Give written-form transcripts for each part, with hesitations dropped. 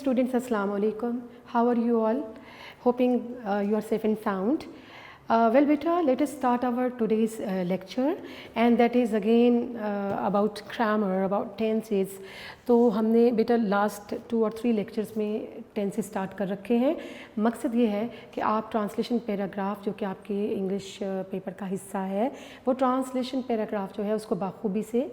students, Assalamu alaikum. How are you all? Hoping you are safe and sound. Well beta, let us start our today's lecture, and that is again about grammar, about tenses. तो हमने बेटा last 2 और 3 lectures में tenses start कर रखे हैं। मकसद ये है कि आप ट्रांसलेशन पैराग्राफ जो कि आपके इंग्लिश पेपर का हिस्सा है, वो ट्रांसलेशन पैराग्राफ जो है उसको बाखूबी से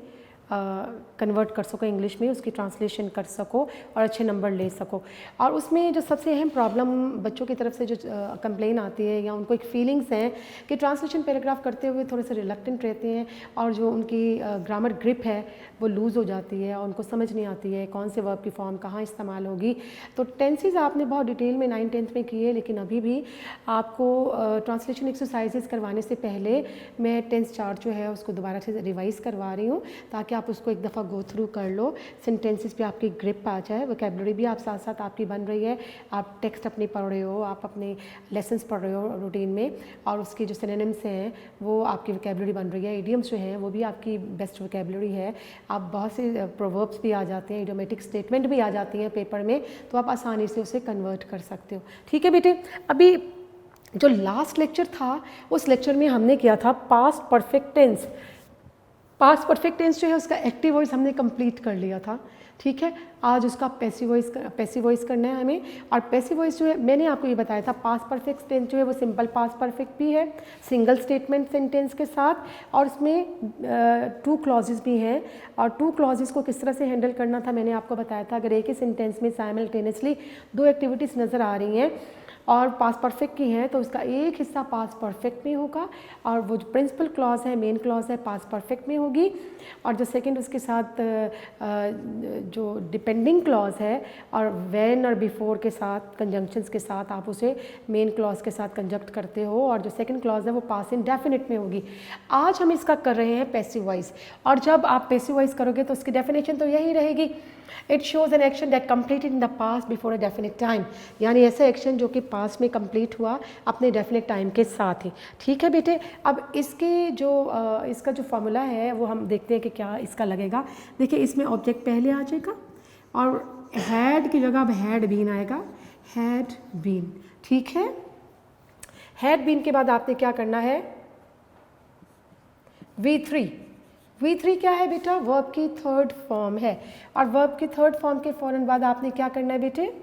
कन्वर्ट कर सको इंग्लिश में, उसकी ट्रांसलेशन कर सको और अच्छे नंबर ले सको। और उसमें जो सबसे अहम प्रॉब्लम बच्चों की तरफ से जो कंप्लेन आती है या उनको एक फीलिंग्स हैं कि ट्रांसलेशन पैराग्राफ करते हुए थोड़े से रिलक्टेंट रहते हैं और जो उनकी ग्रामर ग्रिप है वो लूज़ हो जाती है और उनको समझ नहीं आती है कौन से वर्ब की फॉर्म कहाँ इस्तेमाल होगी। तो टेंसेस आपने बहुत डिटेल में 9th-10th में किए, लेकिन अभी भी आपको ट्रांसलेशन एक्सरसाइजेस करवाने से पहले मैं टेंस चार्ट जो है उसको दोबारा से रिवाइज़ करवा रही हूँ ताकि आप उसको एक दफ़ा गो थ्रू कर लो, सेंटेंसेस पे आपकी ग्रिप आ जाए, वोकैबुलरी भी आप साथ साथ आपकी बन रही है, आप टेक्स्ट अपनी पढ़ रहे हो, आप अपने लेसन्स पढ़ रहे हो रूटीन में और उसकी जो सिनोनिम्स हैं वो आपकी वोकैबुलरी बन रही है, इडियम्स जो हैं वो भी आपकी बेस्ट वोकैबुलरी है। आप बहुत से प्रोवर्ब्स भी आ जाते हैं, इडियोमेटिक स्टेटमेंट भी आ जाती हैं पेपर में, तो आप आसानी से उसे कन्वर्ट कर सकते हो। ठीक है बेटे, अभी जो लास्ट लेक्चर था उस लेक्चर में हमने किया था past perfect tense. Past perfect tense जो है उसका एक्टिव वॉइस हमने कंप्लीट कर लिया था। ठीक है, आज उसका पैसिव वॉइस करना है हमें। और पैसिव वॉइस जो है मैंने आपको ये बताया था, पास्ट परफेक्ट टेंस जो है वो सिंपल पास्ट परफेक्ट भी है सिंगल स्टेटमेंट सेंटेंस के साथ, और उसमें 2 क्लॉजेस भी हैं। और 2 क्लॉजेस को किस तरह से हैंडल करना था मैंने आपको बताया था। अगर एक ही सेंटेंस में साइमल्टेनियसली 2 एक्टिविटीज़ नज़र आ रही हैं और पास्ट परफेक्ट की हैं तो उसका एक हिस्सा पास्ट परफेक्ट में होगा और वो जो प्रिंसिपल क्लॉज है, मेन क्लॉज है, पास्ट परफेक्ट में होगी, और जो सेकंड उसके साथ जो डिपेंडिंग क्लॉज है और व्हेन और बिफोर के साथ कंजंक्शंस के साथ आप उसे मेन क्लॉज के साथ कंजक्ट करते हो, और जो सेकंड क्लॉज है वो पास्ट इंडेफिनिट में होगी। आज हम इसका कर रहे हैं पैसिव वॉइस, और जब आप पैसिव वॉइस करोगे तो उसकी डेफिनेशन तो यही रहेगी, it shows an action that completed in the past before a definite time, यानी ऐसा एक्शन जो कि पास्ट में कंप्लीट हुआ अपने डेफिनेट टाइम के साथ ही। ठीक है बेटे, अब इसकी जो इसका जो फॉर्मूला है वो हम देखते हैं कि क्या इसका लगेगा। देखिए, इसमें ऑब्जेक्ट पहले आ जाएगा और हैड की जगह अब हैड बीन आएगा, हैड बीन। ठीक है, हैड बीन के बाद आपने क्या करना है, V3 क्या है बेटा, वर्ब की थर्ड फॉर्म है, और वर्ब की थर्ड फॉर्म के फ़ौरन बाद आपने क्या करना है बेटे,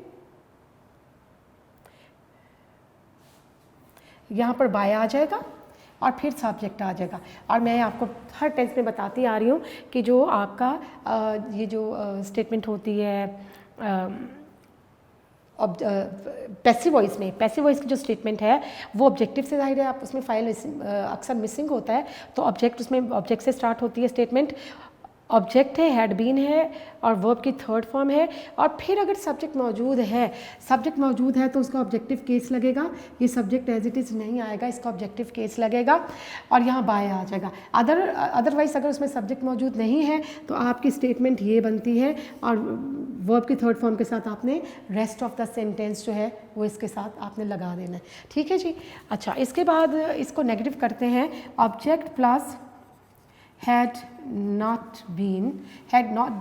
यहाँ पर बाय आ जाएगा और फिर सब्जेक्ट आ जाएगा। और मैं आपको हर टेंस में बताती आ रही हूँ कि जो आपका ये जो स्टेटमेंट होती है पैसिव वॉइस में, पैसिव वॉइस की जो स्टेटमेंट है वो ऑब्जेक्टिव से जाहिर है, आप उसमें फाइल अक्सर मिसिंग होता है, तो ऑब्जेक्ट उसमें ऑब्जेक्ट से स्टार्ट होती है स्टेटमेंट। ऑब्जेक्ट है, हैड बीन है और वर्ब की थर्ड फॉर्म है, और फिर अगर सब्जेक्ट मौजूद है तो उसका ऑब्जेक्टिव केस लगेगा। ये सब्जेक्ट एज इट इज़ नहीं आएगा, इसका ऑब्जेक्टिव केस लगेगा और यहाँ बाय आ जाएगा। अदरवाइज अगर उसमें सब्जेक्ट मौजूद नहीं है तो आपकी स्टेटमेंट ये बनती है और वर्ब की थर्ड फॉर्म के साथ आपने रेस्ट ऑफ द सेंटेंस जो है वो इसके साथ आपने लगा देना है। ठीक है जी। अच्छा, इसके बाद इसको नेगेटिव करते हैं, object plus had not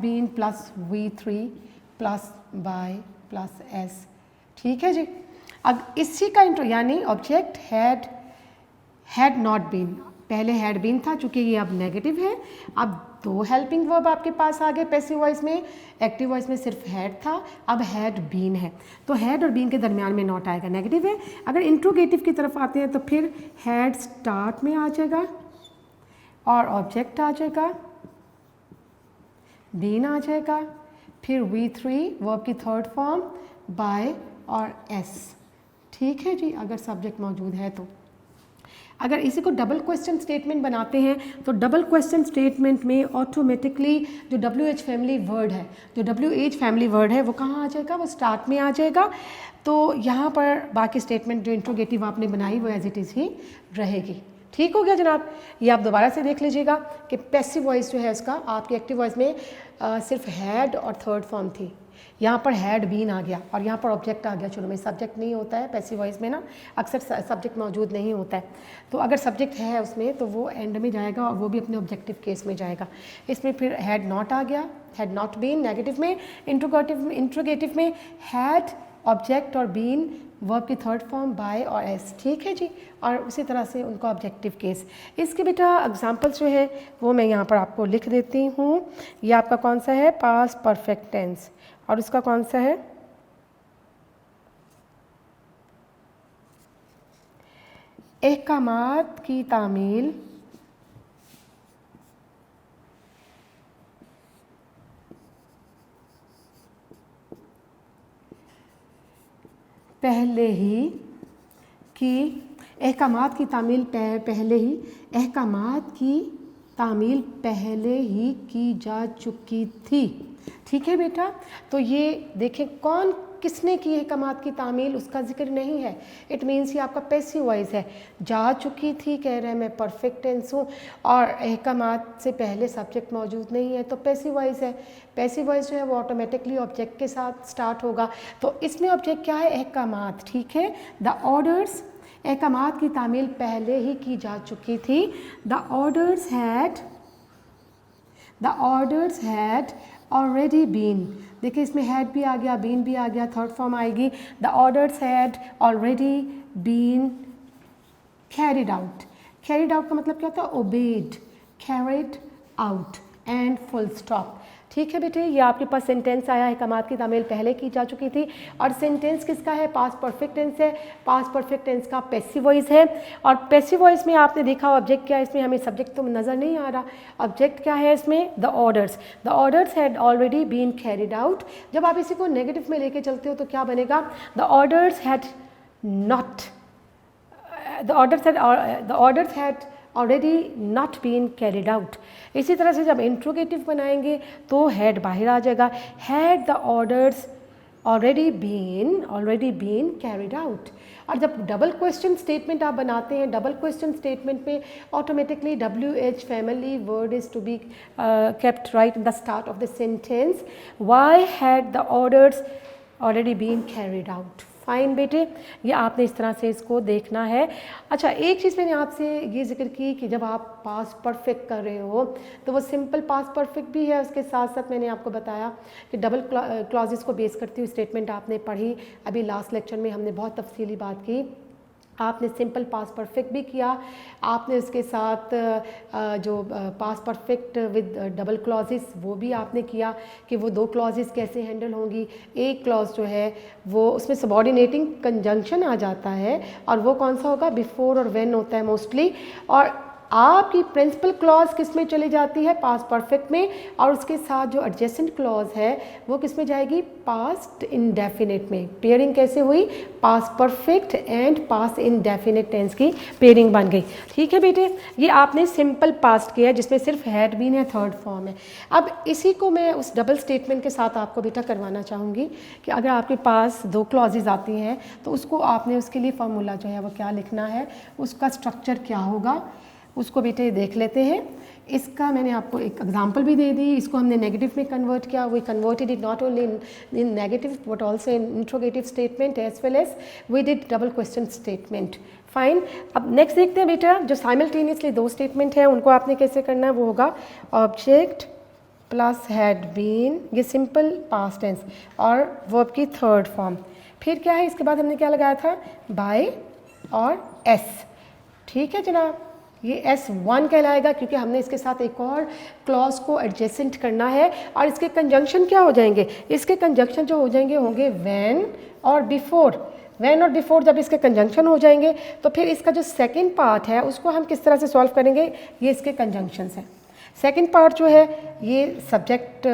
been plus V3 plus by plus S। ठीक है जी। अब इसी का इंट्रो, यानी ऑब्जेक्ट had not been, पहले had been था, चूँकि ये अब नेगेटिव है, अब 2 हेल्पिंग वर्ब आपके पास आ गए पैसिव वॉइस में। एक्टिव वॉइस में सिर्फ हैड था, अब हैड बीन है, तो हैड और बीन के दरमियान में नॉट आएगा, नेगेटिव है। अगर इंट्रोगेटिव की तरफ आते हैं तो फिर हैड स्टार्ट में आ जाएगा और ऑब्जेक्ट आ जाएगा, बीन आ जाएगा, फिर V3 वर्ब की थर्ड फॉर्म, बाय और S। ठीक है जी, अगर सब्जेक्ट मौजूद है तो। अगर इसी को डबल क्वेश्चन स्टेटमेंट बनाते हैं तो डबल क्वेश्चन स्टेटमेंट में ऑटोमेटिकली जो WH फैमिली वर्ड है वो कहाँ आ जाएगा, वो स्टार्ट में आ जाएगा। तो यहाँ पर बाकी स्टेटमेंट जो इंट्रोगेटिव आपने बनाई वो एज इट इज़ ही रहेगी। ठीक हो गया जनाब। ये आप दोबारा से देख लीजिएगा कि पैसिव वॉइस जो है उसका आपकी एक्टिव वॉइस में सिर्फ हैड और थर्ड फॉर्म थी, यहाँ पर हैड बीन आ गया और यहाँ पर ऑब्जेक्ट आ गया। शुरू में सब्जेक्ट नहीं होता है पैसिव वॉइस में ना, अक्सर सब्जेक्ट मौजूद नहीं होता है, तो अगर सब्जेक्ट है उसमें तो वो एंड में जाएगा और वो भी अपने ऑब्जेक्टिव केस में जाएगा। इसमें फिर हैड नॉट आ गया, हैड नॉट बीन नेगेटिव में, इंट्रोगेटिव में हैड ऑब्जेक्ट और बीन वर्ब की थर्ड फॉर्म बाय और एस, ठीक है जी। और उसी तरह से उनका ऑब्जेक्टिव केस। इसके बेटा एग्जांपल्स जो है वो मैं यहाँ पर आपको लिख देती हूँ। ये आपका कौन सा है, पास्ट परफेक्ट टेंस, और उसका कौन सा है, अहकामात की तामील पहले ही की, अहकामात की तामील पहले ही, अहकामात की तामील पहले ही की जा चुकी थी, ठीक है बेटा। तो ये देखें कौन किसने की अहकामात की तामील, उसका जिक्र नहीं है। इट मीन्स ये आपका पैसिव वॉइस है। जा चुकी थी कह रहे हैं, मैं परफेक्ट टेंस हूँ और अहकामात से पहले सब्जेक्ट मौजूद नहीं है तो पैसिव वॉइस है। पैसिव वॉइस जो है वो ऑटोमेटिकली ऑब्जेक्ट के साथ स्टार्ट होगा। तो इसमें ऑब्जेक्ट क्या है, अहकामात, ठीक है। द ऑर्डर्स, अहकामात की तामील पहले ही की जा चुकी थी। The orders had already been, देखिए इसमें हैड भी आ गया, बीन भी आ गया, थर्ड फॉर्म आएगी। The orders had already been carried out. Carried out का मतलब क्या होता है, obeyed, carried out and full stop, ठीक है बेटे। ये आपके पास सेंटेंस आया है, अहकामात की तामील पहले की जा चुकी थी। और सेंटेंस किसका है, पास्ट परफेक्ट टेंस है। पास्ट परफेक्ट टेंस का पैसिव वॉइस है। और पैसिव वॉइस में आपने देखा ऑब्जेक्ट क्या है, इसमें हमें सब्जेक्ट तो नज़र नहीं आ रहा। ऑब्जेक्ट क्या है इसमें, the orders had already been carried out. जब आप इसी को नेगेटिव में लेके चलते हो तो क्या बनेगा, the orders had already not been carried out. इसी तरह से जब इंट्रोगेटिव बनाएंगे तो हैड बाहर आ जाएगा। Had the orders already been carried out. और जब डबल क्वेश्चन स्टेटमेंट आप बनाते हैं, डबल क्वेश्चन स्टेटमेंट में automatically WH family word is to be kept right in the start of the sentence. Why had the orders already been carried out. Fine बेटे, ये आपने इस तरह से इसको देखना है। अच्छा, एक चीज़ मैंने आपसे ये जिक्र की कि जब आप पास्ट परफेक्ट कर रहे हो तो वो सिंपल पास्ट परफेक्ट भी है, उसके साथ साथ मैंने आपको बताया कि डबल क्लॉजेस को बेस करती हुई स्टेटमेंट आपने पढ़ी। अभी लास्ट लेक्चर में हमने बहुत तफसीली बात की। आपने सिंपल पास्ट परफेक्ट भी किया, आपने उसके साथ जो past perfect with double clauses वो भी आपने किया कि वो दो क्लॉजेस कैसे हैंडल होंगी। एक क्लॉज जो है वो उसमें सबऑर्डिनेटिंग कंजंक्शन आ जाता है और वो कौन सा होगा, बिफोर और व्हेन होता है मोस्टली। और आपकी प्रिंसिपल क्लॉज किस में चली जाती है, पास्ट परफेक्ट में, और उसके साथ जो एडजेसेंट क्लॉज है वो किस में जाएगी, पास्ट इंडेफिनिट में। पेयरिंग कैसे हुई, past perfect and past indefinite tense की पेयरिंग बन गई, ठीक है बेटे। ये आपने सिंपल पास्ट किया जिसमें सिर्फ हैड बीन है, थर्ड फॉर्म है। अब इसी को मैं उस डबल स्टेटमेंट के साथ आपको बेटा करवाना चाहूँगी कि अगर आपके पास दो क्लॉजेज आती हैं तो उसको आपने उसके लिए फार्मूला जो है वो क्या लिखना है, उसका स्ट्रक्चर क्या होगा, उसको बेटे देख लेते हैं। इसका मैंने आपको एक एग्जांपल भी दे दी। इसको हमने नेगेटिव में कन्वर्ट किया। We converted it not only in negative but also in interrogative statement as well as we did double question statement. Fine, अब नेक्स्ट देखते हैं बेटा, जो साइमल्टेनियसली दो स्टेटमेंट है उनको आपने कैसे करना है। वो होगा ऑब्जेक्ट प्लस हैड बीन, ये सिंपल पास्ट टेंस, और वर्ब की थर्ड फॉर्म। फिर क्या है, इसके बाद हमने क्या लगाया था, बाय और एस, ठीक है जनाब। ये S1 कहलाएगा क्योंकि हमने इसके साथ एक और क्लॉज को एडजेसेंट करना है। और इसके कंजंक्शन क्या हो जाएंगे, इसके कंजंक्शन जो हो जाएंगे होंगे व्हेन और बिफोर। व्हेन और बिफोर जब इसके कंजंक्शन हो जाएंगे तो फिर इसका जो सेकंड पार्ट है उसको हम किस तरह से सॉल्व करेंगे, ये इसके कंजंक्शंस हैं। सेकंड पार्ट जो है ये सब्जेक्ट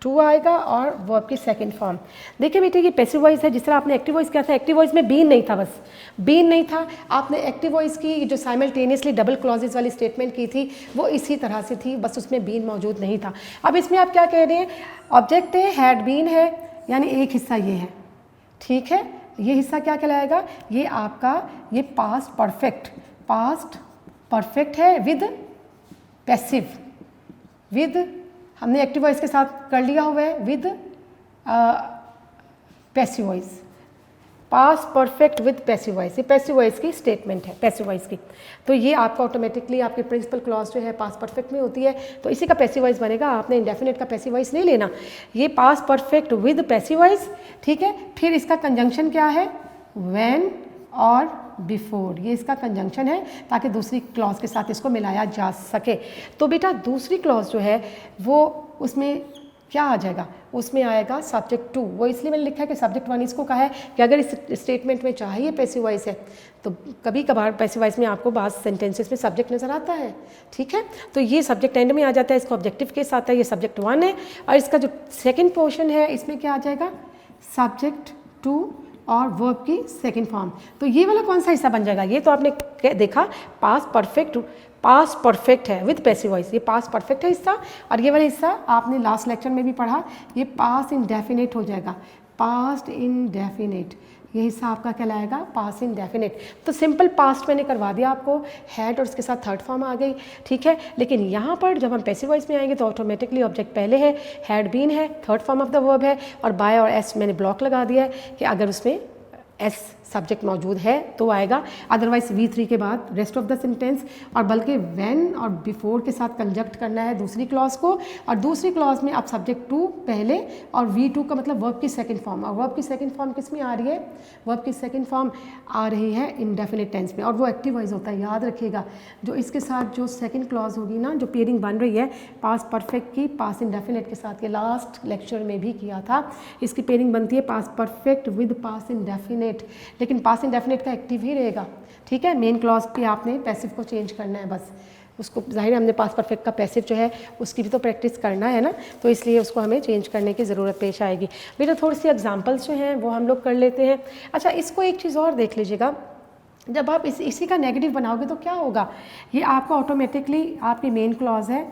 2 आएगा और वर्ब की सेकंड फॉर्म। देखिए बेटे, ये पैसिव वॉइस है। जिस तरह आपने एक्टिव वॉइस किया था, एक्टिव वॉइस में बीन नहीं था, बस बीन नहीं था। आपने एक्टिव वॉइस की जो साइमल्टेनियसली डबल क्लॉजेस वाली स्टेटमेंट की थी वो इसी तरह से थी, बस उसमें बीन मौजूद नहीं था। अब इसमें आप क्या कह रहे हैं, ऑब्जेक्ट है, हैड बीन है, यानी एक हिस्सा ये है, ठीक है। ये हिस्सा क्या कहलाएगा, ये आपका ये पास्ट परफेक्ट है विद पैसिव, विद हमने एक्टिव वॉइस के साथ कर लिया हुआ है with passive voice. Past perfect with passive voice, ये पैसिव वॉइस की स्टेटमेंट है, पैसिव वॉइस की। तो ये आपका ऑटोमेटिकली आपके प्रिंसिपल क्लॉज जो है पास्ट परफेक्ट में होती है, तो इसी का पैसिव वॉइस बनेगा। आपने इंडेफिनेट का पैसिव वॉइस नहीं लेना, ये past perfect with passive voice, ठीक है। फिर इसका कंजंक्शन क्या है, व्हेन और बिफोर, ये इसका कंजंक्शन है ताकि दूसरी क्लॉज के साथ इसको मिलाया जा सके। तो बेटा दूसरी क्लॉज जो है वो उसमें क्या आ जाएगा, उसमें आएगा सब्जेक्ट टू। वो इसलिए मैंने लिखा है कि सब्जेक्ट वन इसको कहा है कि अगर इस स्टेटमेंट में चाहिए पैसिव वॉइस है तो कभी कभार पैसिव वॉइस में आपको बाद सेंटेंसेस में सब्जेक्ट नज़र आता है, ठीक है। तो ये सब्जेक्ट एंड में आ जाता है, इसको ऑब्जेक्टिव केस आता है, ये सब्जेक्ट वन है। और इसका जो सेकेंड पोर्शन है इसमें क्या आ जाएगा, सब्जेक्ट टू और वर्ब की सेकंड फॉर्म। तो ये वाला कौन सा हिस्सा बन जाएगा, ये तो आपने देखा पास्ट परफेक्ट है विद पैसिव वॉइस, ये पास्ट परफेक्ट है हिस्सा। और ये वाला हिस्सा आपने लास्ट लेक्चर में भी पढ़ा, ये पास्ट इंडेफिनिट हो जाएगा, पास्ट इंडेफिनिट, ये हिस्सा आपका कहलाएगा पास्ट इंडेफिनिट। तो सिंपल पास्ट मैंने करवा दिया आपको, हैड और उसके साथ थर्ड फॉर्म आ गई, ठीक है। लेकिन यहाँ पर जब हम पैसिव वॉइस में आएंगे तो ऑटोमेटिकली ऑब्जेक्ट पहले है, हैड बीन है, third form of the verb है, और बाय और एस मैंने ब्लॉक लगा दिया है कि अगर उसमें एस सब्जेक्ट मौजूद है तो आएगा, अदरवाइज V3 के बाद रेस्ट ऑफ द सेंटेंस। और बल्कि व्हेन और बिफोर के साथ कंजक्ट करना है दूसरी क्लॉज को, और दूसरी क्लॉज में अब सब्जेक्ट टू पहले और V2 का मतलब वर्ब की सेकंड फॉर्म। और वर्ब की सेकंड फॉर्म किस में आ रही है, वर्ब की सेकंड फॉर्म आ रही है इंडेफिनिट टेंस में, और वो एक्टिव वॉइस होता है, याद रखिएगा। जो इसके साथ जो सेकंड क्लॉज होगी ना, जो पेयरिंग बन रही है पास्ट परफेक्ट की पास्ट इंडेफिनिट के साथ, ये लास्ट लेक्चर में भी किया था, इसकी पेयरिंग बनती है past perfect with past indefinite, लेकिन पास्ट इंडेफिनिट का एक्टिव ही रहेगा, ठीक है। मेन क्लॉज पे आपने पैसिव को चेंज करना है बस, उसको जाहिर है हमने पास्ट परफेक्ट का पैसिव जो है उसकी भी तो प्रैक्टिस करना है ना, तो इसलिए उसको हमें चेंज करने की ज़रूरत पेश आएगी। बेटा थोड़ी सी एग्जांपल्स जो हैं वो हम लोग कर लेते हैं। अच्छा, इसको एक चीज़ और देख लीजिएगा, जब आप इसी का नेगेटिव बनाओगे तो क्या होगा, ये आपका ऑटोमेटिकली आपकी मेन क्लॉज है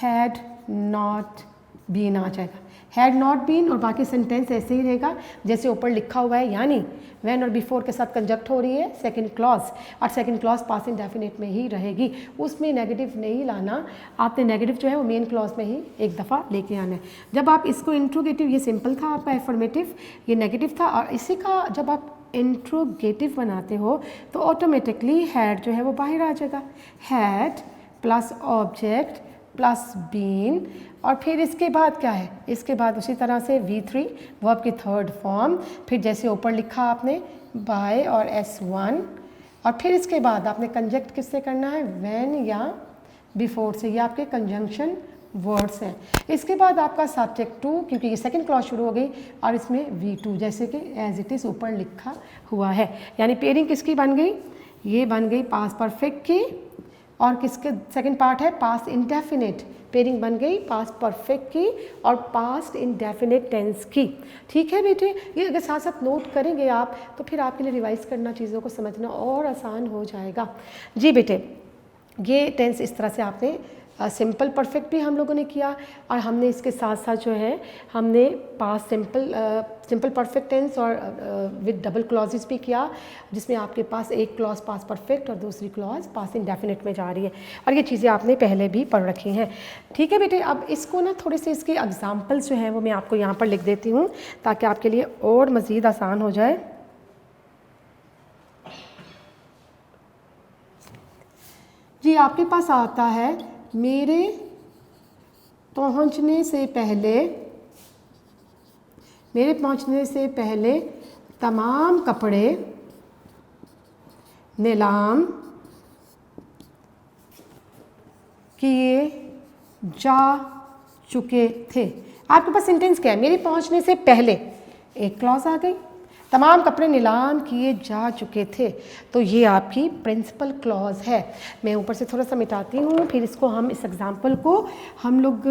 हैड नॉट बीन आ जाएगा, हैड नॉट बीन, और बाकी सेंटेंस ऐसे ही रहेगा जैसे ऊपर लिखा हुआ है, यानी व्हेन और बिफोर के साथ कंजक्ट हो रही है सेकंड क्लॉज, और सेकंड क्लॉज पास्ट इंडेफिनिट में ही रहेगी, उसमें नेगेटिव नहीं लाना आपने, नेगेटिव जो है वो मेन क्लॉज में ही एक दफ़ा लेके आना है। जब आप इसको इंट्रोगेटिव, ये सिंपल था आपका एफर्मेटिव, ये नेगेटिव था, और इसी का जब आप इंट्रोगेटिव बनाते हो तो ऑटोमेटिकली हैड जो है वो बाहर आ जाएगा, had plus object plus been, और फिर इसके बाद क्या है, इसके बाद उसी तरह से V3 वर्ब की थर्ड फॉर्म, फिर जैसे ऊपर लिखा आपने बाय और S1, और फिर इसके बाद आपने कंजक्ट किससे करना है, व्हेन या बिफोर से, ये आपके कंजंक्शन वर्ड्स हैं। इसके बाद आपका सब्जेक्ट टू, क्योंकि ये सेकंड क्लॉज शुरू हो गई, और इसमें V2 जैसे कि एज इट इज़ ऊपर लिखा हुआ है, यानी पेयरिंग किसकी बन गई, ये बन गई पास्ट परफेक्ट की, और किसके सेकंड पार्ट है पास्ट इंडेफिनिट, पेयरिंग बन गई पास्ट परफेक्ट की और पास्ट इंडेफिनिट टेंस की, ठीक है बेटे। ये अगर साथ साथ नोट करेंगे आप तो फिर आपके लिए रिवाइज करना, चीज़ों को समझना और आसान हो जाएगा। जी बेटे, ये टेंस इस तरह से आपने सिंपल परफेक्ट भी हम लोगों ने किया, और हमने इसके साथ साथ जो है हमने पास्ट सिंपल परफेक्ट टेंस और विद डबल क्लॉजेस भी किया, जिसमें आपके पास एक क्लॉज पास्ट परफेक्ट और दूसरी क्लॉज पास्ट इंडेफिनिट में जा रही है, और ये चीज़ें आपने पहले भी पढ़ रखी हैं, ठीक है बेटे। अब इसको ना थोड़े से इसके एग्जाम्पल्स जो हैं वो मैं आपको यहाँ पर लिख देती हूँ ताकि आपके लिए और मज़ीद आसान हो जाए। जी, आपके पास आता है मेरे पहुंचने से पहले तमाम कपड़े नीलाम किए जा चुके थे। आपके पास सेंटेंस क्या है, मेरे पहुंचने से पहले एक क्लॉज आ गई, तमाम कपड़े नीलाम किए जा चुके थे, तो ये आपकी प्रिंसिपल क्लॉज है। मैं ऊपर से थोड़ा सा मिटाती हूँ, फिर इसको हम इस एग्जांपल को हम लोग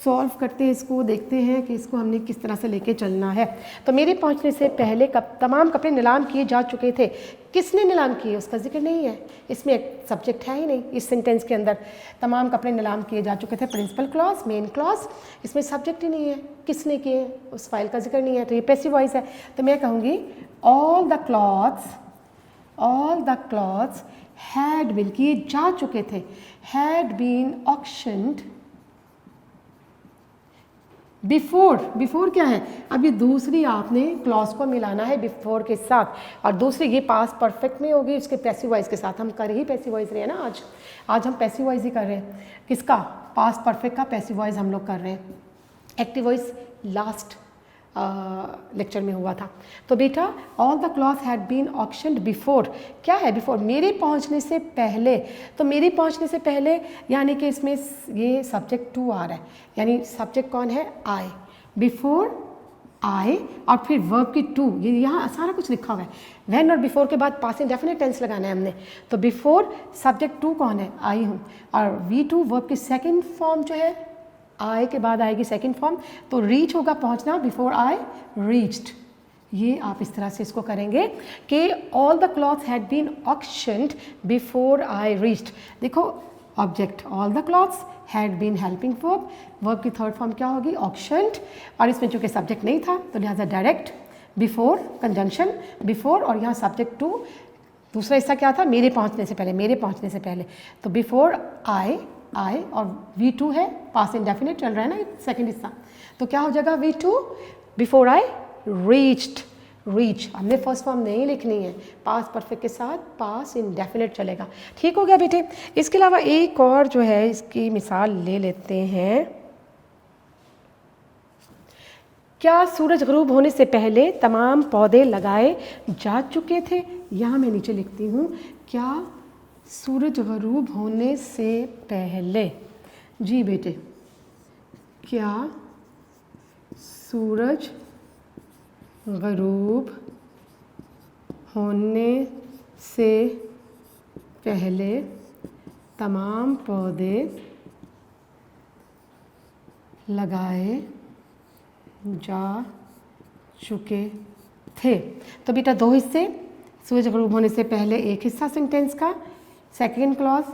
सॉल्व करते हैं, इसको देखते हैं कि इसको हमने किस तरह से लेके चलना है। तो मेरे पहुँचने से पहले तमाम कपड़े नीलाम किए जा चुके थे, किसने नीलाम किए उसका जिक्र नहीं है, इसमें एक सब्जेक्ट है ही नहीं इस सेंटेंस के अंदर। तमाम कपड़े नीलाम किए जा चुके थे, प्रिंसिपल क्लॉज, मेन क्लॉज, इसमें सब्जेक्ट ही नहीं है, किसने किए उस फाइल का जिक्र नहीं है, तो ये पैसिव वॉइस है। तो मैं कहूँगी all the clothes had been, किए जा चुके थे, हैड बीन ऑक्शन्ड बिफोर क्या है, अभी दूसरी आपने क्लॉज को मिलाना है बिफोर के साथ, और दूसरी ये पास्ट परफेक्ट में होगी उसके पैसिव वॉइस के साथ। हम कर ही पैसिव वॉइस रहे हैं ना आज हम पैसिव वॉइस ही कर रहे हैं। किसका? पास्ट परफेक्ट का पैसिव वॉइस हम लोग कर रहे हैं। एक्टिव वॉइस लास्ट लेक्चर में हुआ था। तो बेटा all the cloth had been auctioned before, क्या है बिफोर? मेरे पहुंचने से पहले। तो मेरे पहुंचने से पहले यानी कि इसमें ये सब्जेक्ट टू आ रहा है, यानी सब्जेक्ट कौन है? आई। बिफोर आई और फिर वर्ब की टू, ये यहाँ सारा कुछ लिखा हुआ है। व्हेन और बिफोर के बाद पास्ट इंडेफिनिट टेंस लगाना है हमने। तो बिफोर सब्जेक्ट टू कौन है? आई हूँ, और वी टू वर्ब की सेकेंड फॉर्म जो है, आई के बाद आएगी सेकेंड फॉर्म, तो रीच होगा पहुंचना, बिफोर आई रीच्ड। ये आप इस तरह से इसको करेंगे कि all the clothes had been auctioned before I reached. देखो object all the clothes had been helping verb, verb की थर्ड फॉर्म क्या होगी? ऑक्शन्ड, और इसमें चूंकि सब्जेक्ट नहीं था तो लिहाजा डायरेक्ट बिफोर कंजंक्शन बिफोर, और यहाँ सब्जेक्ट टू, दूसरा हिस्सा क्या था? मेरे पहुँचने से पहले, मेरे पहुँचने से पहले। तो बिफोर आई और V2 है, पास्ट इंडेफिनिट चल रहा है ना सेकंड हिस्सा, तो क्या हो जाएगा? V2 before I reached. Reach हमने फर्स्ट फॉर्म नहीं लिखनी है, पास्ट परफेक्ट के साथ पास्ट इंडेफिनिट चलेगा। ठीक हो गया बेटे? इसके अलावा एक और जो है इसकी मिसाल ले लेते हैं। क्या सूरज गरूब होने से पहले तमाम पौधे लगाए जा चुके थे? यहाँ मैं नीचे लिखती हूँ, क्या सूरज गरूब होने से पहले, जी बेटे, क्या सूरज गरूब होने से पहले तमाम पौधे लगाए जा चुके थे? तो बेटा दो हिस्से, सूरज गरूब होने से पहले एक हिस्सा सेंटेंस का, सेकेंड क्लॉज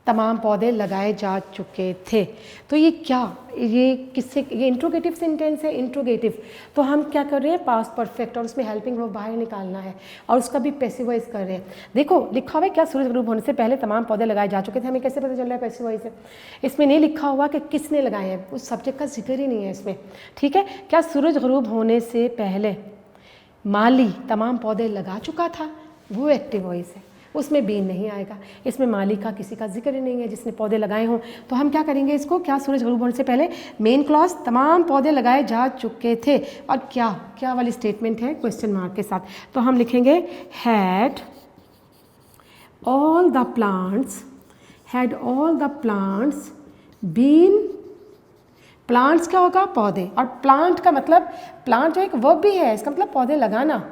तमाम पौधे लगाए जा चुके थे। तो ये क्या, ये किससे, ये इंट्रोगेटिव सेंटेंस है, इंट्रोगेटिव। तो हम क्या कर रहे हैं? पास्ट परफेक्ट, और उसमें हेल्पिंग वर्ब बाहर निकालना है और उसका भी पैसिव वॉइस कर रहे हैं। देखो लिखा हुआ है क्या सूरज गरूब होने से पहले तमाम पौधे लगाए जा चुके थे, हमें कैसे पता चल रहा है पैसिव वॉइस है? इसमें नहीं लिखा हुआ कि किसने लगाए हैं, उस सब्जेक्ट का जिक्र ही नहीं है इसमें। ठीक है, क्या सूरज गरूब होने से पहले माली तमाम पौधे लगा चुका था, वो एक्टिव वॉइस है, उसमें बीन नहीं आएगा। इसमें माली का किसी का जिक्र ही नहीं है जिसने पौधे लगाए हों। तो हम क्या करेंगे इसको? क्या सूरज गरूब होने से पहले मेन क्लॉज तमाम पौधे लगाए जा चुके थे, और क्या वाली स्टेटमेंट है? क्वेश्चन मार्क के साथ। तो हम लिखेंगे had all the plants been, plants क्या होगा? पौधे, और प्लांट का मतलब, प्लांट जो एक वर्ब भी है, इसका मतलब पौधे लगाना।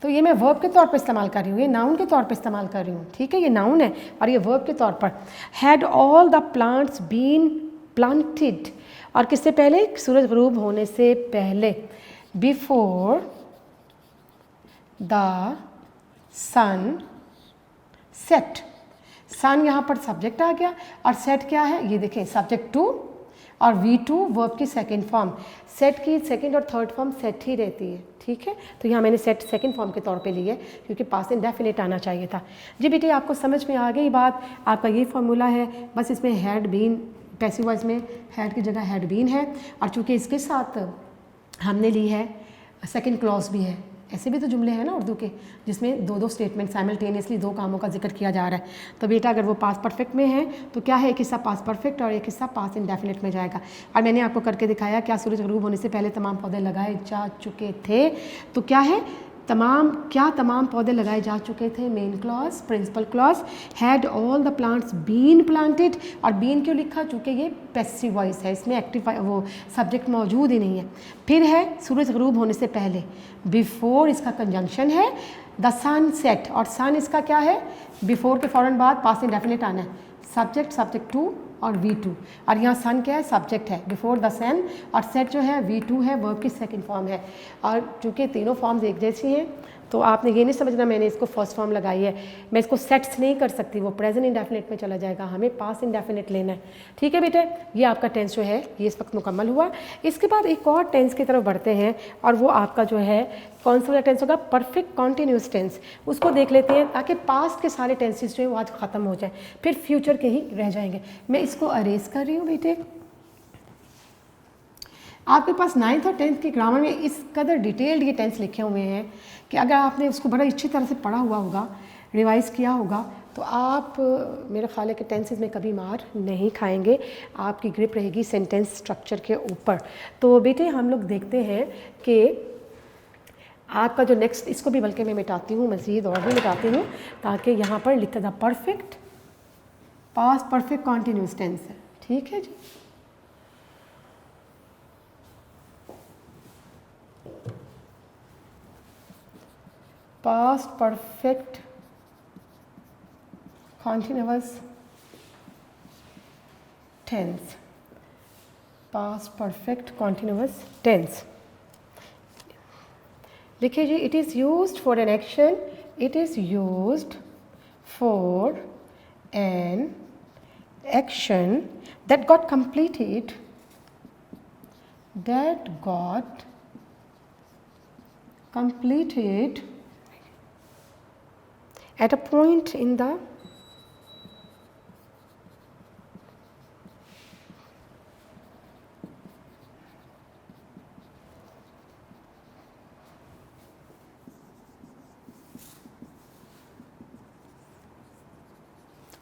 तो ये मैं वर्ब के तौर पर इस्तेमाल कर रही हूँ, ये नाउन के तौर पर इस्तेमाल कर रही हूँ। ठीक है, ये नाउन है और ये वर्ब के तौर पर। Had all the plants been planted, और किससे पहले? सूरज गरूब होने से पहले, before the sun set. Sun यहाँ पर सब्जेक्ट आ गया, और सेट क्या है? ये देखें सब्जेक्ट टू और V2 वर्ब की सेकंड फॉर्म। सेट की सेकंड और थर्ड फॉर्म सेट ही रहती है। ठीक है, तो यहाँ मैंने सेट सेकंड फॉर्म के तौर पे ली है क्योंकि पास्ट इंडेफिनिट आना चाहिए था। जी बेटे आपको समझ में आ गई बात? आपका ये फॉर्मूला है, बस इसमें हैड बीन, पैसिव वॉइस में हैड की जगह हैड बीन है, और चूँकि इसके साथ हमने ली है सेकेंड क्लॉज भी है। ऐसे भी तो जुमले हैं ना उर्दू के जिसमें दो स्टेटमेंट साइमल्टेनियसली दो कामों का जिक्र किया जा रहा है। तो बेटा अगर वो पास्ट परफेक्ट में है तो क्या है, एक हिस्सा पास्ट परफेक्ट और एक हिस्सा पास्ट इंडेफिनिट में जाएगा। और मैंने आपको करके दिखाया क्या सूरज गरूब होने से पहले तमाम पौधे लगाए जा चुके थे, तो क्या है तमाम पौधे लगाए जा चुके थे, main clause principal clause. Had all the plants been planted, और बीन क्यों लिखा? चूँकि ये पैसिव वॉइस है, इसमें एक्टिव वो सब्जेक्ट मौजूद ही नहीं है। फिर है सूरज गरूब होने से पहले, बिफोर इसका कंजंक्शन है, द सन सेट, और सन इसका क्या है? बिफोर के फ़ौरन बाद पास्ट इंडेफिनिट आना है, सब्जेक्ट टू और V2, और यहाँ सन क्या है? सब्जेक्ट है, बिफोर द सन, और सेट जो है V2 है, वर्ब की सेकंड फॉर्म है। और चूँकि तीनों फॉर्म्स एक जैसी हैं तो आपने ये नहीं समझना मैंने इसको फर्स्ट फॉर्म लगाई है, मैं इसको सेट्स नहीं कर सकती, वो प्रेजेंट इंडेफिनिट में चला जाएगा, हमें पास्ट इंडेफिनिट लेना है। ठीक है बेटे, ये आपका टेंस जो है ये इस वक्त मुकम्मल हुआ। इसके बाद एक और टेंस की तरफ बढ़ते हैं, और वो आपका जो है कौन सा वाला टेंस होगा? Perfect continuous tense. उसको देख लेते हैं ताकि पास्ट के सारे टेंसेस जो है वो आज ख़त्म हो जाए, फिर फ्यूचर के ही रह जाएंगे। मैं इसको अरेज कर रही हूँ बेटे। आपके पास 9th और 10th के ग्रामर में इस कदर डिटेल्ड ये टेंस लिखे हुए हैं कि अगर आपने उसको बड़ा अच्छी तरह से पढ़ा हुआ होगा, रिवाइज़ किया होगा, तो आप मेरा ख्याल है कि टेंसेस में कभी मार नहीं खाएंगे, आपकी ग्रिप रहेगी सेंटेंस स्ट्रक्चर के ऊपर। तो बेटे हम लोग देखते हैं कि आपका जो नेक्स्ट, इसको भी बल्कि मैं मिटाती हूँ, मज़ीद और भी मिटाती हूँ ताकि यहाँ पर लिखा था perfect past perfect continuous tense है। ठीक है जी, past perfect continuous tense, past perfect continuous tense। देखिए जी, it is used for an action, it is used for an action that got completed, at a point in the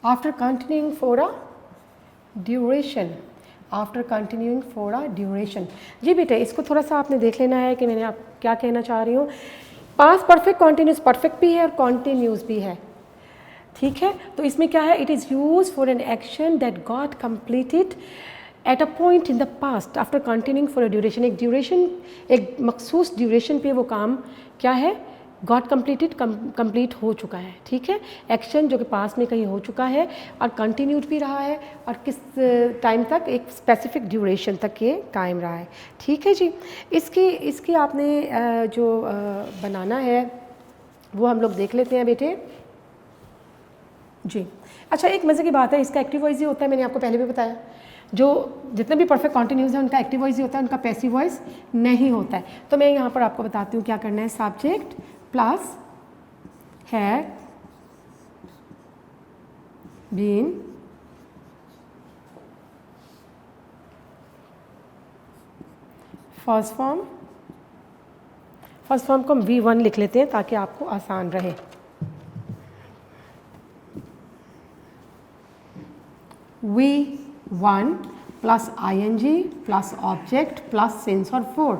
after continuing for a duration, after continuing for a duration. जी बेटे, इसको थोड़ा सा आपने देख लेना है कि मैंने आप क्या कहना चाह रही हूँ। पास्ट परफेक्ट कॉन्टीन्यूस, परफेक्ट भी है और कॉन्टीन्यूस भी है। ठीक है, तो इसमें क्या है, it is use for an action that got completed at a point in the past after continuing for a duration. एक ड्यूरेशन, एक मखसूस ड्यूरेशन पे वो काम क्या है, गॉट कंप्लीटेड, कंप्लीट हो चुका है। ठीक है, एक्शन जो कि पास में कहीं हो चुका है और कंटिन्यूड भी रहा है, और किस टाइम तक, एक स्पेसिफिक ड्यूरेशन तक ये कायम रहा है। ठीक है जी, इसकी आपने जो बनाना है वो हम लोग देख लेते हैं बेटे जी। अच्छा, एक मज़े की बात है, इसका एक्टिव वॉइस ही होता है, मैंने आपको पहले भी बताया, जो जितने भी परफेक्ट कॉन्टिन्यूज है उनका एक्टिव वॉइस ही होता है, उनका पैसिव वॉइस नहीं होता है। तो मैं यहाँ पर आपको बताती हूँ क्या करना है, subject plus had been first form को हम V1 लिख लेते हैं ताकि आपको आसान रहे। V1 plus ING plus object plus since और फॉर।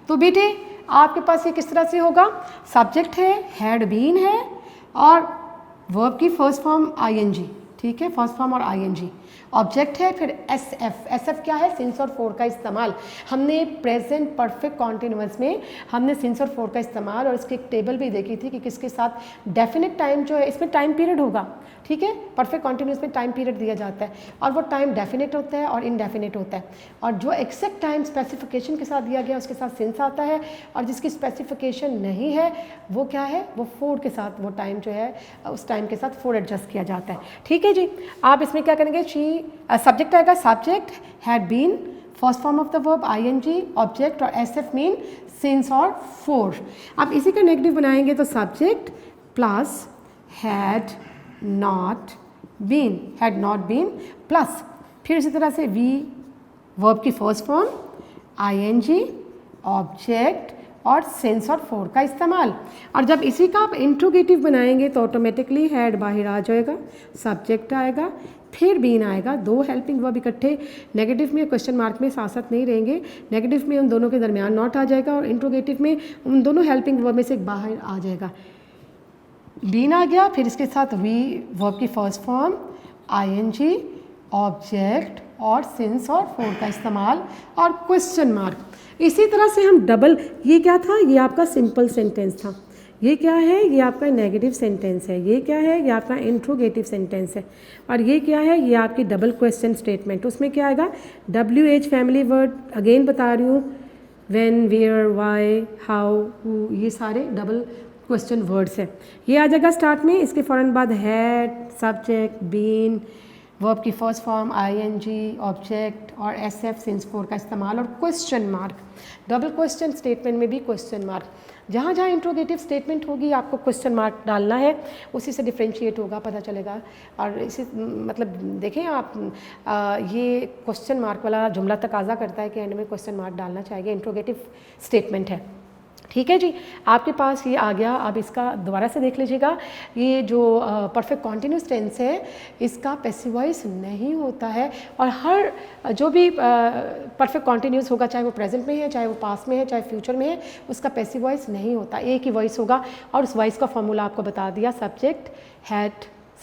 तो बेटे आपके पास ये किस तरह से होगा, सब्जेक्ट है, हैड बीन है, और वर्ब की फर्स्ट फॉर्म ING। ठीक है, फर्स्ट फॉर्म और ING, ऑब्जेक्ट है, फिर SF क्या है, सिंस और फॉर का इस्तेमाल। हमने प्रेजेंट परफेक्ट कॉन्टिन्यूअस में हमने सिंस और फॉर का इस्तेमाल, और इसकी एक टेबल भी देखी थी कि किसके साथ डेफिनेट टाइम जो है, इसमें टाइम पीरियड होगा। ठीक है, परफेक्ट कॉन्टिन्यूअस में टाइम पीरियड दिया जाता है, और वो टाइम डेफिनेट होता है और इनडेफिनेट होता है, और जो एक्सेक्ट टाइम स्पेसिफिकेशन के साथ दिया गया उसके साथ सिंस आता है, और जिसकी स्पेसिफिकेशन नहीं है वो क्या है, वो फॉर के साथ, वो टाइम जो है उस टाइम के साथ फॉर एडजस्ट किया जाता है। ठीक है जी, आप इसमें क्या करेंगे, सब्जेक्ट आएगा, subject had been, first form of the verb ING, object और SF मीन सिंस और फॉर। अब इसी का नेगेटिव बनाएंगे तो subject plus had not been plus फिर इसी तरह से V वर्ब की फर्स्ट फॉर्म ING, ऑब्जेक्ट और सिंस और फॉर का इस्तेमाल। और जब इसी का आप इंट्रोगेटिव बनाएंगे तो ऑटोमेटिकली हैड बाहर आ जाएगा, सब्जेक्ट आएगा, फिर बीन आएगा, दो हेल्पिंग वर्ब इकट्ठे नेगेटिव में क्वेश्चन मार्क में साथ साथ नहीं रहेंगे, नेगेटिव में उन दोनों के दरमियान नॉट आ जाएगा, और इंट्रोगेटिव में उन दोनों हेल्पिंग वर्ब में से एक बाहर आ जाएगा, बीन आ गया, फिर इसके साथ वी वर्ब की फर्स्ट फॉर्म ING, ऑब्जेक्ट और सिंस और फॉर का इस्तेमाल और क्वेश्चन मार्क। इसी तरह से हम डबल, ये क्या था, ये आपका सिंपल सेंटेंस था, ये क्या है, ये आपका नेगेटिव सेंटेंस है, ये क्या है, ये आपका इंट्रोगेटिव सेंटेंस है, और ये क्या है, ये आपकी डबल क्वेश्चन स्टेटमेंट। उसमें क्या आएगा, WH फैमिली वर्ड, अगेन बता रही हूँ, when, where, why, how, who, ये सारे डबल क्वेश्चन वर्ड्स है। ये आ जाएगा स्टार्ट में, इसके फ़ौरन बाद हैड, सब्जेक्ट, बीन, वर्ब की फर्स्ट फॉर्म आईएनजी, ऑब्जेक्ट और एसएफ सिंस फोर का इस्तेमाल और question mark. Double question statement में भी क्वेश्चन मार्क, जहाँ जहाँ इंट्रोगेटिव स्टेटमेंट होगी आपको क्वेश्चन मार्क डालना है, उसी से डिफ्रेंशिएट होगा, पता चलेगा। और इसी मतलब देखें आप ये क्वेश्चन मार्क वाला जुमला तकाजा करता है कि एंड में क्वेश्चन मार्क डालना चाहिए, इंट्रोगेटिव स्टेटमेंट है। ठीक है जी, आपके पास ये आ गया। अब इसका दोबारा से देख लीजिएगा, ये जो परफेक्ट कॉन्टिन्यूस टेंस है इसका पैसिव वॉइस नहीं होता है, और हर जो भी परफेक्ट कॉन्टिन्यूस होगा, चाहे वो प्रेजेंट में है, चाहे वो पास्ट में है, चाहे फ्यूचर में है, उसका पैसिव वॉइस नहीं होता, एक ही वॉइस होगा। और उस वॉइस का फॉर्मूला आपको बता दिया, subject had,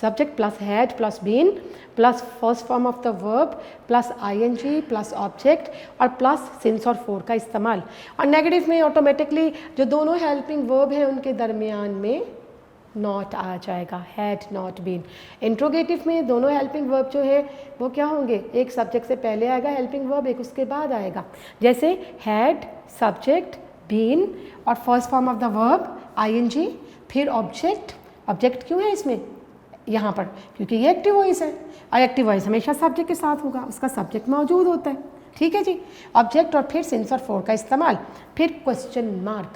subject plus had plus been plus first form of the verb plus ING plus object और प्लस सिंस और फोर का इस्तेमाल। और नेगेटिव में ऑटोमेटिकली जो दोनों हेल्पिंग वर्ब हैं उनके दरमियान में नॉट आ जाएगा, हैड नॉट बीन। इंट्रोगेटिव में दोनों हेल्पिंग वर्ब जो है वो क्या होंगे, एक सब्जेक्ट से पहले आएगा हेल्पिंग वर्ब, एक उसके बाद आएगा। जैसे हैड, सब्जेक्ट, बीन और first form of the verb ING, फिर ऑब्जेक्ट। ऑब्जेक्ट क्यों है इसमें यहाँ पर, क्योंकि ये एक्टिव वॉइस है, और एक्टिव वॉइस हमेशा सब्जेक्ट के साथ होगा, उसका सब्जेक्ट मौजूद होता है। ठीक है जी, ऑब्जेक्ट और फिर सिंस और फोर का इस्तेमाल, फिर क्वेश्चन मार्क।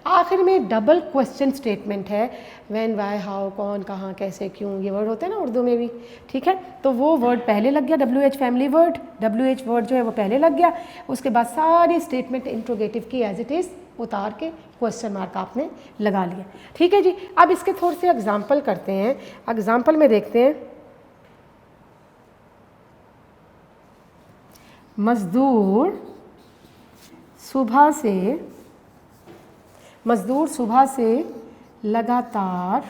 आखिर में डबल क्वेश्चन स्टेटमेंट है, व्हेन, वाई, हाउ, कौन, कहाँ, कैसे, क्यों, ये वर्ड होते हैं ना उर्दू में भी। ठीक है, तो वो वर्ड पहले लग गया, WH family word, WH word जो है वो पहले लग गया। उसके बाद सारी स्टेटमेंट इंट्रोगेटिव की एज इट इज़ उतार के क्वेश्चन मार्क आपने लगा लिया। ठीक है जी, अब इसके थोड़े से एग्जाम्पल करते हैं। एग्जाम्पल में देखते हैं, मजदूर सुबह से लगातार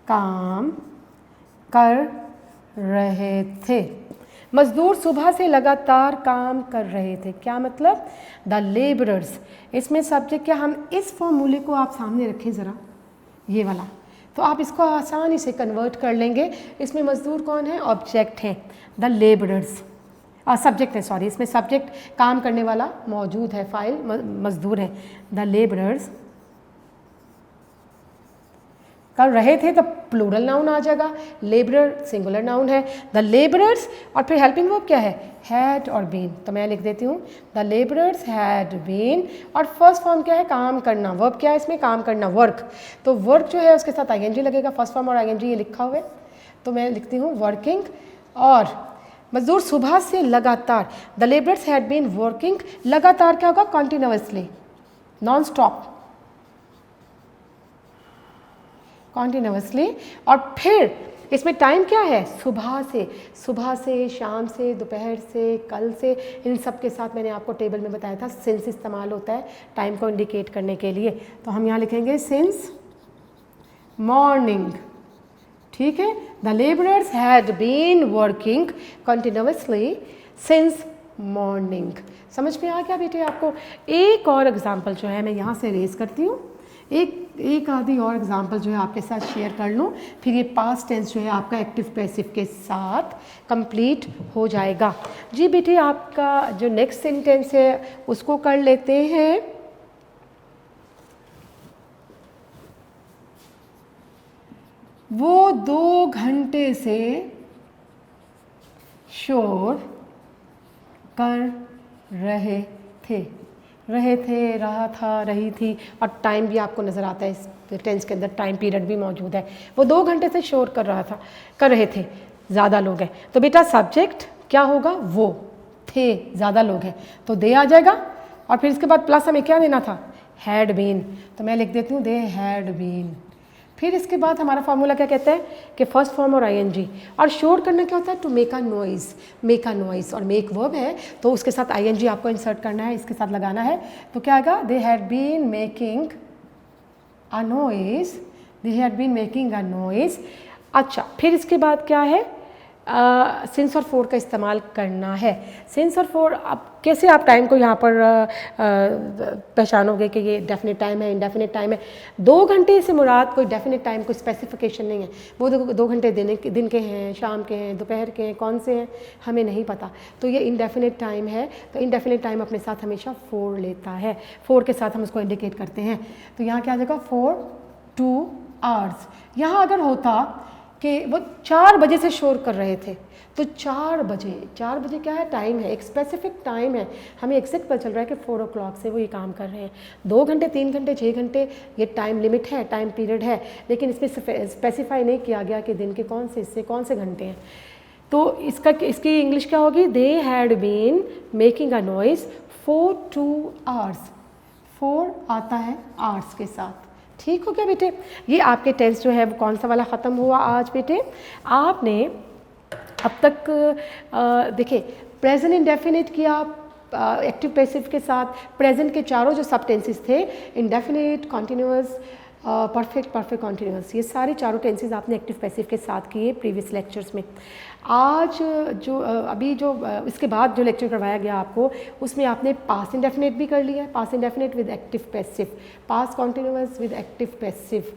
काम कर रहे थे। मजदूर सुबह से लगातार काम कर रहे थे, क्या मतलब, द लेबरर्स। इसमें सब्जेक्ट क्या, हम इस फॉर्मूले को आप सामने रखें ज़रा, ये वाला, तो आप इसको आसानी से कन्वर्ट कर लेंगे। इसमें मजदूर कौन है, ऑब्जेक्ट है, द लेबरर्स, सब्जेक्ट है, सॉरी, इसमें सब्जेक्ट काम करने वाला मौजूद है, फाइल मजदूर है, द लेबरर्स कर रहे थे, तो प्लूरल नाउन आ जाएगा, लेबरर सिंगुलर नाउन है, द लेबरर्स, और फिर हेल्पिंग वर्ब क्या है, हैड और बीन। तो मैं लिख देती हूँ, द लेबरर्स हैड बीन, और फर्स्ट फॉर्म क्या है, काम करना, वर्ब क्या है इसमें, काम करना, वर्क। तो वर्क जो है उसके साथ आईएनजी लगेगा, फर्स्ट फॉर्म और आईएनजी ये लिखा हुआ है, तो मैं लिखती हूँ वर्किंग। और मजदूर सुबह से लगातार, the labourers had been working, लगातार क्या होगा, कॉन्टिन्यूसली, नॉन स्टॉप, कॉन्टिन्यूसली। और फिर इसमें टाइम क्या है, सुबह से, शाम से, दोपहर से, कल से, इन सब के साथ मैंने आपको टेबल में बताया था सिंस इस्तेमाल होता है टाइम को इंडिकेट करने के लिए। तो हम यहाँ लिखेंगे सिंस मॉर्निंग। ठीक है, the labourers had been working continuously since morning. समझ में आ गया बेटे आपको। एक और एग्जाम्पल जो है मैं यहाँ से रेज करती हूँ, एक आधी और एग्जांपल जो है आपके साथ शेयर कर लूँ, फिर ये पास्ट टेंस जो है आपका एक्टिव पैसिव के साथ कंप्लीट हो जाएगा। जी बेटे, आपका जो नेक्स्ट सेंटेंस है उसको कर लेते हैं। वो 2 घंटे से शोर कर रहे थे, रहा था, रही थी, और टाइम भी आपको नज़र आता है इस टेंस के अंदर, टाइम पीरियड भी मौजूद है। वो 2 घंटे से शोर कर रहे थे, ज़्यादा लोग हैं, तो बेटा सब्जेक्ट क्या होगा, वो थे, ज़्यादा लोग हैं, तो दे आ जाएगा। और फिर इसके बाद प्लस हमें क्या देना था, हैड बीन, तो मैं लिख देती हूँ दे हैड बीन। फिर इसके बाद हमारा फार्मूला क्या कहता है कि फर्स्ट फॉर्म और आईएनजी, और शोर करना क्या होता है, टू मेक अ नॉइज़, और मेक वर्ब है तो उसके साथ आईएनजी आपको इंसर्ट करना है, इसके साथ लगाना है, तो क्या आएगा, they had been making a noise. अच्छा, फिर इसके बाद क्या है, सिंस और फोर का इस्तेमाल करना है। सिंस और फोर, अब कैसे आप टाइम को यहाँ पर पहचानोगे कि ये डेफिनेट टाइम है, इनडेफिनेट टाइम है। 2 घंटे से मुराद कोई डेफिनेट टाइम, कोई स्पेसिफिकेशन नहीं है, वो 2 घंटे दिन के हैं, शाम के हैं, दोपहर के हैं, कौन से हैं हमें नहीं पता, तो ये इनडेफिनेट टाइम है। तो इनडेफिनेट टाइम अपने साथ हमेशा 4 लेता है, 4 के साथ हम उसको इंडिकेट करते हैं। तो यहाँ क्या आ जाएगा, 4 2 आवर्स। यहाँ अगर होता कि वो 4 बजे से शोर कर रहे थे। तो 4 बजे क्या है, टाइम है, एक स्पेसिफिक टाइम है, हमें एग्जैक्ट पता चल रहा है कि 4 o'clock से वो ये काम कर रहे हैं। 2 घंटे, 3 घंटे, 6 घंटे ये टाइम लिमिट है, टाइम पीरियड है, लेकिन इसमें स्पेसिफाई नहीं किया गया कि दिन के कौन से हिस्से, कौन से घंटे हैं। तो इसकी इंग्लिश क्या होगी, they had been making a noise for 2 hours। 4 आता है आवर्स के साथ। ठीक हो गया बेटे। ये आपके टेंस जो है वो कौन सा वाला ख़त्म हुआ आज बेटे। आपने अब तक देखिए प्रेजेंट इंडेफिनिट किया एक्टिव पैसिव के साथ, प्रेजेंट के चारों जो सब टेंसेस थे, indefinite, continuous, perfect, perfect continuous, ये सारे चारों टेंसेस आपने एक्टिव पैसिव के साथ किए प्रीवियस लेक्चर्स में। आज जो अभी जो इसके बाद जो लेक्चर करवाया गया आपको, उसमें आपने पास्ट इंडेफिनिट भी कर लिया है, past indefinite with active passive, past continuous with active passive.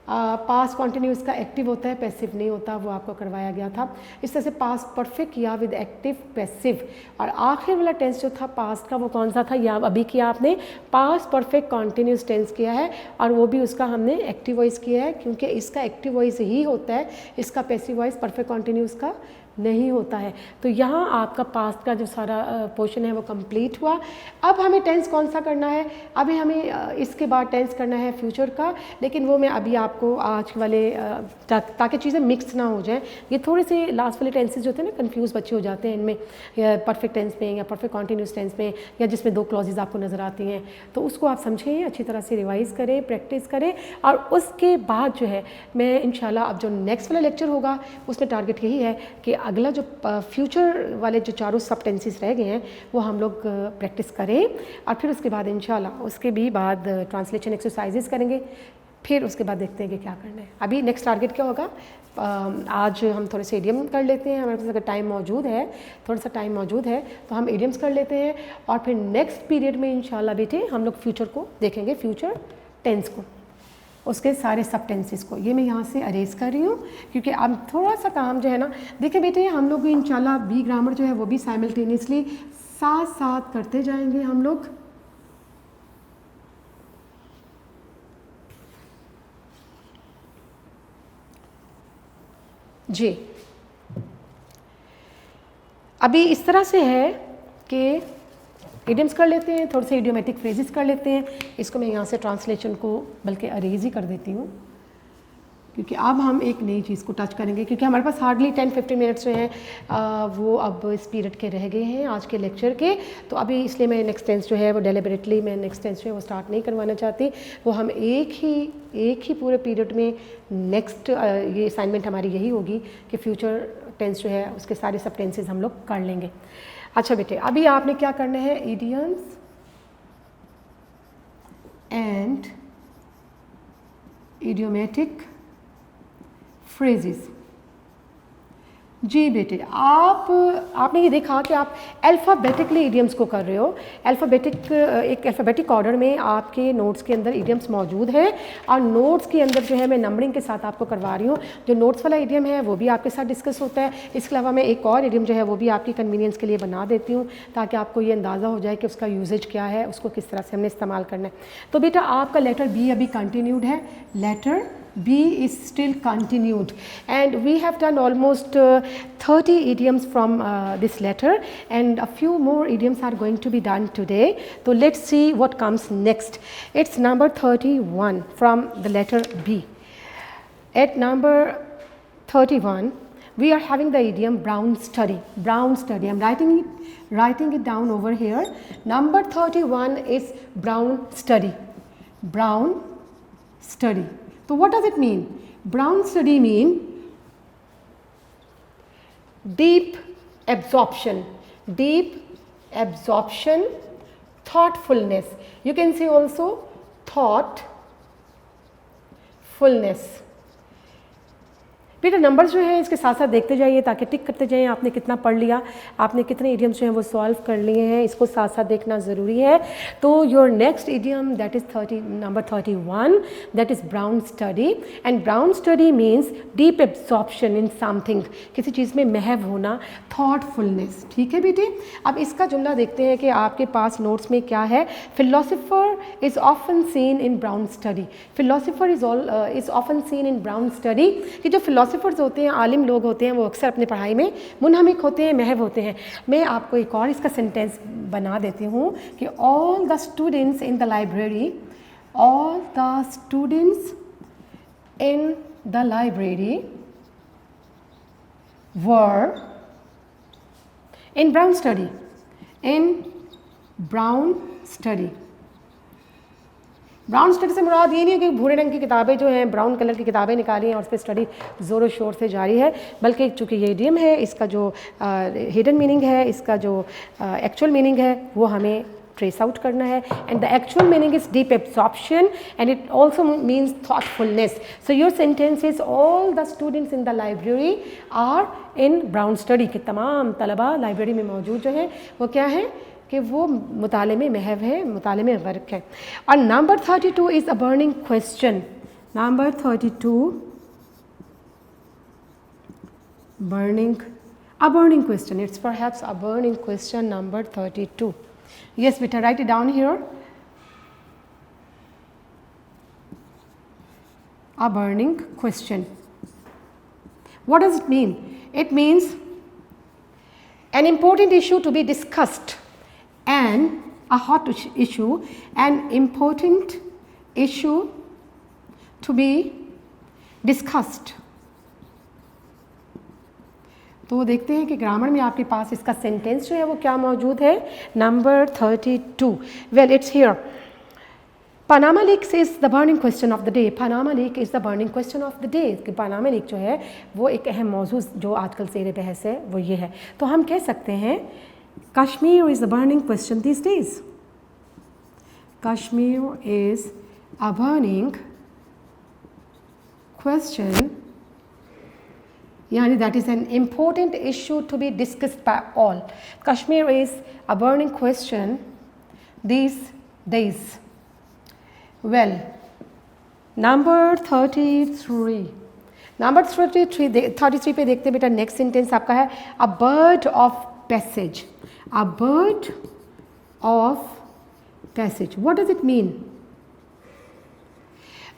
Past continuous का एक्टिव होता है, पैसिव नहीं होता, वो आपको करवाया गया था। इस तरह से पास्ट परफेक्ट किया विद एक्टिव पैसिव, और आखिर वाला टेंस जो था पास्ट का वो कौन सा था, या अभी किया आपने पास्ट परफेक्ट कॉन्टिन्यूस टेंस किया है, और वो भी उसका हमने एक्टिव वॉइस किया है, क्योंकि इसका एक्टिव वॉइस ही होता है, इसका पैसिव वॉइस परफेक्ट कॉन्टिन्यूस का नहीं होता है। तो यहाँ आपका पास्ट का जो सारा पोर्शन है वो कंप्लीट हुआ। अब हमें टेंस कौन सा करना है, अभी हमें इसके बाद टेंस करना है फ्यूचर का, लेकिन वो मैं अभी आपको आज वाले ताकि चीज़ें मिक्स ना हो जाएं। ये थोड़े से लास्ट वाले टेंसेस जो होते हैं ना, कंफ्यूज बच्चे हो जाते हैं इनमें, या परफेक्ट टेंस में या परफेक्ट कॉन्टिन्यूस टेंस में, या जिसमें 2 क्लॉजेज आपको नज़र आती हैं। तो उसको आप समझें, अच्छी तरह से रिवाइज़ करें, प्रैक्टिस करें, और उसके बाद जो है मैं इंशाल्लाह अब जो नेक्स्ट वाला लेक्चर होगा उसमें टारगेट यही है कि अगला जो फ्यूचर वाले जो चारों सब टेंसेस रह गए हैं वो हम लोग प्रैक्टिस करें, और फिर उसके बाद इंशाल्लाह उसके भी बाद ट्रांसलेशन एक्सरसाइजेस करेंगे, फिर उसके बाद देखते हैं कि क्या करना है। अभी नेक्स्ट टारगेट क्या होगा, आज हम थोड़े से इडियम कर लेते हैं, हमारे पास अगर टाइम मौजूद है, थोड़ा सा टाइम मौजूद है तो हम इडियम्स कर लेते हैं, और फिर नेक्स्ट पीरियड में इंशाल्लाह बेटे हम लोग फ्यूचर को देखेंगे, फ्यूचर टेंस को, उसके सारे सब टेंसेस को। ये मैं यहाँ से अरेज कर रही हूँ क्योंकि अब थोड़ा सा काम जो है ना, देखिए बेटे हम लोग इंशाल्लाह बी ग्रामर जो है वो भी साइमल्टेनियसली साथ साथ करते जाएंगे हम लोग। जी अभी इस तरह से है कि इडियम्स कर लेते हैं, थोड़े से इडियोमेटिक फ्रेजेस कर लेते हैं। इसको मैं यहाँ से ट्रांसलेशन को बल्कि अरेज ही कर देती हूँ, क्योंकि अब हम एक नई चीज़ को टच करेंगे, क्योंकि हमारे पास हार्डली 10-15 मिनट्स जो हैं वो अब इस पीरियड के रह गए हैं आज के लेक्चर के। तो अभी इसलिए मैं नेक्स्ट टेंस जो है वो डेलिबरेटली मैं नेक्स्ट टेंस जो है वो स्टार्ट नहीं करवाना चाहती। वो हम एक ही पूरे पीरियड में नेक्स्ट ये असाइनमेंट हमारी यही होगी कि फ्यूचर टेंस जो है उसके सारे सब टेंसेज हम लोग कर लेंगे। अच्छा बेटे अभी आपने क्या करना है, इडियम्स एंड इडियोमेटिक फ्रेजेस। जी बेटे आपने ये देखा कि आप अल्फ़ाबेटिकली इडियम्स को कर रहे हो। एक अल्फ़ाबेटिक ऑर्डर में आपके नोट्स के अंदर इडियम्स मौजूद हैं, और नोट्स के अंदर जो है मैं नंबरिंग के साथ आपको करवा रही हूँ। जो नोट्स वाला इडियम है वो भी आपके साथ डिस्कस होता है। इसके अलावा मैं एक और इडियम जो है वो भी आपकी कन्वीनियंस के लिए बना देती हूँ, ताकि आपको ये अंदाज़ा हो जाए कि उसका यूजेज क्या है, उसको किस तरह से हमने इस्तेमाल करना है। तो बेटा आपका लेटर बी अभी कंटिन्यूड है, letter B is still continued, and we have done almost 30 idioms from this letter, and a few more idioms are going to be done today. So let's see what comes next. It's number 31 from the letter B. At number 31 we are having the idiom brown study. Brown study, I'm writing it down over here. Number 31 is brown study. Brown study. So what does it mean? Brown study mean deep absorption, thoughtfulness. You can say also thoughtfulness. बेटा numbers जो है इसके साथ साथ देखते जाइए, ताकि टिक करते जाइए आपने कितना पढ़ लिया, आपने कितने इडियम्स जो हैं वो सॉल्व कर लिए हैं, इसको साथ साथ देखना ज़रूरी है। तो your next idiom that is number 31, that is brown study. And brown study means deep absorption in something, किसी चीज़ में महव होना, थॉटफुलनेस। ठीक है बेटे, अब इसका जुमला देखते हैं कि आपके पास नोट्स में क्या है। Philosopher is often seen in brown study. Philosopher is often seen in brown study, कि जो फिलोसोफर फिलोसफर्स होते हैं, आलिम लोग होते हैं, वो अक्सर अपनी पढ़ाई में मुनहमिक होते हैं, महव होते हैं। मैं आपको एक और इसका सेंटेंस बना देती हूँ कि all the students in the library, all the students in the library were in brown study, in brown study। Brown study से मुराद ये नहीं है कि भूरे रंग की किताबें जो हैं, ब्राउन कलर की किताबें निकाली हैं और उस पर स्टडी ज़ोरों शोर से जारी है, बल्कि चूँकि ये इडियम है, इसका जो हिडन मीनिंग है, इसका जो एक्चुअल मीनिंग है वो हमें ट्रेस आउट करना है। And the actual meaning is deep absorption and it also means thoughtfulness. So your sentence is all the students in the library are in brown study, कि तमाम तलबा लाइब्रेरी में मौजूद जो हैं वो क्या है कि वो मुताले में महव है, मुताले में गर्क है। और number 32 is a burning question. Number 32 a burning question, it's perhaps a burning question, number 32। Yes beta, write it down here, a burning question। What does it mean? It means an important issue to be discussed, and a hot issue, an important issue to be discussed। तो देखते हैं कि grammar में आपके पास इसका sentence जो है वो क्या मौजूद है। Number 32, well it's here, Panama leaks is the burning question of the day. Panama leak is the burning question of the day, कि पनामा लीक जो है वो एक अहम मौजू जो आजकल ज़ेर बहस है वो ये है। तो हम कह सकते हैं Kashmir is the burning question these days। Kashmir is a burning question, yani that is an important issue to be discussed by all। Kashmir is a burning question these days। Well, number 33, number 33 पे देखते बेटा, next sentence आपका है a bird of passage. A bird of passage, what does it mean?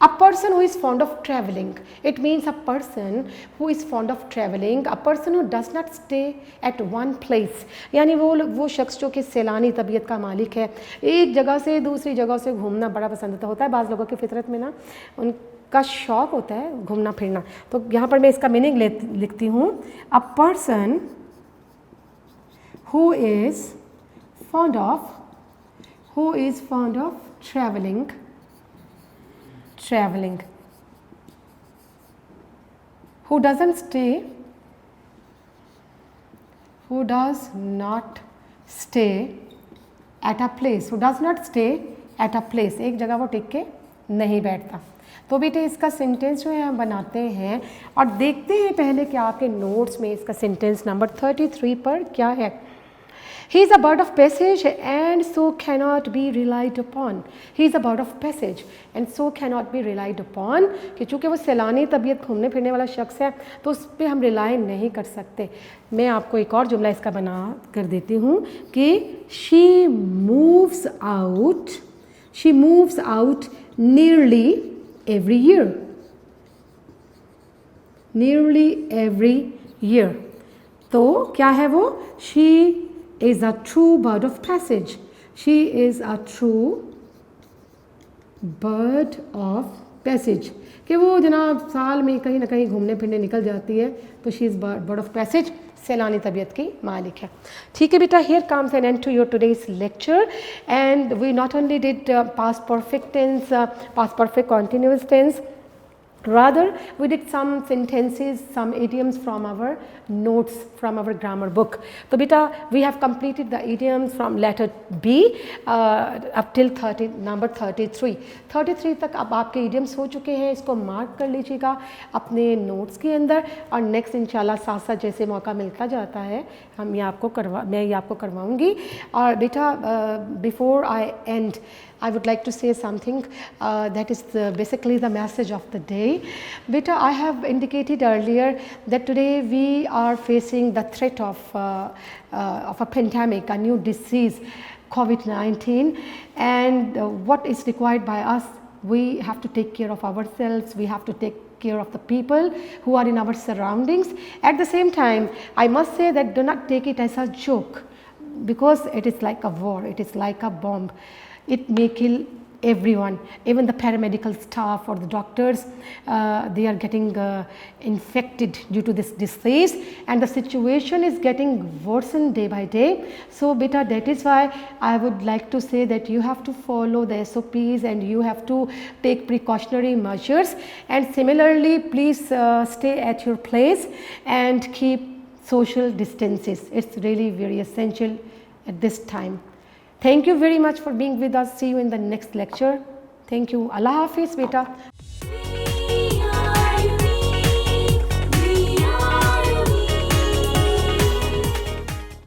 A person who is fond of traveling, it means a person who is fond of traveling, a person who does not stay at one place, यानी वो शख्स जो कि सैलानी तबीयत का मालिक है, एक जगह से दूसरी जगह से घूमना बड़ा पसंद होता है। बाज़ लोगों की फितरत में ना उनका शौक़ होता है घूमना फिरना। तो यहाँ पर मैं इसका मीनिंग लिखती हूँ, a person who is fond of traveling, who does not stay at a place, एक जगह वो टिक के नहीं बैठता। तो बेटे इसका सेंटेंस जो है हम बनाते हैं और देखते हैं पहले कि आपके नोट्स में इसका सेंटेंस नंबर 33 पर क्या है। He is a bird of passage and so cannot be relied upon। He is a bird of passage and so cannot be relied upon, कि चूँकि वो सैलानी तबीयत घूमने फिरने वाला शख्स है तो उस पर हम रिलाई नहीं कर सकते। मैं आपको एक और जुमला इसका बना कर देती हूँ कि she moves out nearly every year। तो क्या है वो, she is a true bird of passage, she is a true bird of passage, कि वो जनाब साल में कहीं ना कहीं घूमने फिरने निकल जाती है, तो she is bird of passage, सैलानी तबीयत की मालिक है। ठीक है बेटा, here comes an end to your today's lecture, and we not only did past perfect tense, past perfect continuous tense, rather we did some sentences, some idioms from our notes from our grammar book। तो बेटा we have completed the idioms from letter B up till number 33 तक अब आपके idioms हो चुके हैं। इसको mark कर लीजिएगा अपने नोट्स के अंदर, और नेक्स्ट इंशाल्लाह साथ साथ जैसे मौका मिलता जाता है मैं ये आपको करवाऊँगी। और बेटा before I and I would like to say something that is basically the message of the day। Beta, I have indicated earlier that today we are facing the threat of a pandemic, a new disease, COVID-19, and what is required by us, we have to take care of ourselves, we have to take care of the people who are in our surroundings. At the same time, I must say that do not take it as a joke, because it is like a war, it is like a bomb. It may kill everyone, even the paramedical staff or the doctors, they are getting infected due to this disease, and the situation is getting worsened day by day. So beta, that is why I would like to say that you have to follow the SOPs and you have to take precautionary measures, and similarly please stay at your place and keep social distances. It's really very essential at this time. Thank you very much for being with us. See you in the next lecture. Thank you. Allah Hafiz beta.